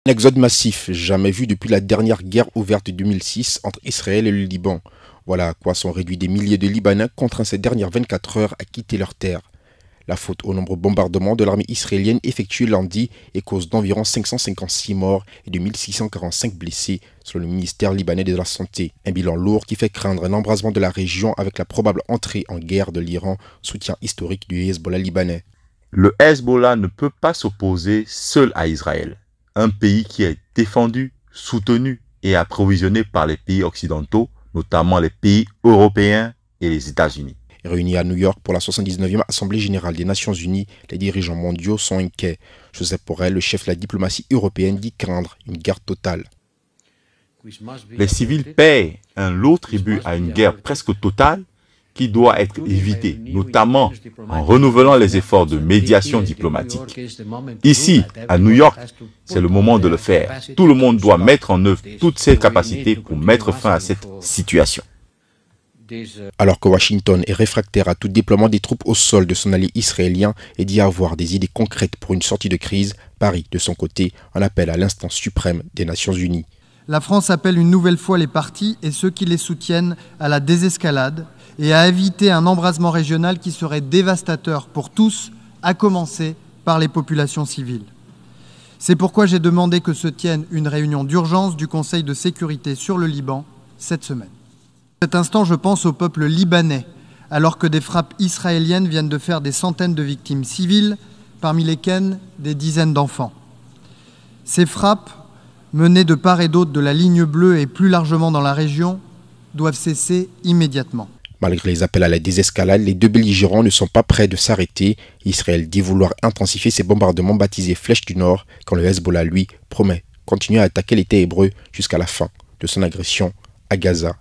Un exode massif, jamais vu depuis la dernière guerre ouverte de 2006 entre Israël et le Liban. Voilà à quoi sont réduits des milliers de Libanais contraints ces dernières 24 heures à quitter leur terre. La faute aux nombreux bombardements de l'armée israélienne effectués lundi est cause d'environ 556 morts et de 1645 blessés, selon le ministère libanais de la Santé. Un bilan lourd qui fait craindre un embrasement de la région avec la probable entrée en guerre de l'Iran, soutien historique du Hezbollah libanais. Le Hezbollah ne peut pas s'opposer seul à Israël, un pays qui est défendu, soutenu et approvisionné par les pays occidentaux, notamment les pays européens et les États-Unis. Réunis à New York pour la 79e Assemblée générale des Nations unies, les dirigeants mondiaux sont inquiets. Joseph Borrell, le chef de la diplomatie européenne, dit craindre une guerre totale. Les civils paient un lourd tribut à une guerre presque totale qui doit être évitée, notamment en renouvelant les efforts de médiation diplomatique. Ici, à New York, c'est le moment de le faire. Tout le monde doit mettre en œuvre toutes ses capacités pour mettre fin à cette situation. Alors que Washington est réfractaire à tout déploiement des troupes au sol de son allié israélien et dit avoir des idées concrètes pour une sortie de crise, Paris, de son côté, en appelle à l'instance suprême des Nations unies. La France appelle une nouvelle fois les partis et ceux qui les soutiennent à la désescalade et à éviter un embrasement régional qui serait dévastateur pour tous, à commencer par les populations civiles. C'est pourquoi j'ai demandé que se tienne une réunion d'urgence du Conseil de sécurité sur le Liban cette semaine. À cet instant, je pense au peuple libanais, alors que des frappes israéliennes viennent de faire des centaines de victimes civiles, parmi lesquelles des dizaines d'enfants. Ces frappes, menées de part et d'autre de la ligne bleue et plus largement dans la région, doivent cesser immédiatement. Malgré les appels à la désescalade, les deux belligérants ne sont pas prêts de s'arrêter. Israël dit vouloir intensifier ses bombardements baptisés Flèche du Nord, quand le Hezbollah, lui, promet continuer à attaquer l'État hébreu jusqu'à la fin de son agression à Gaza.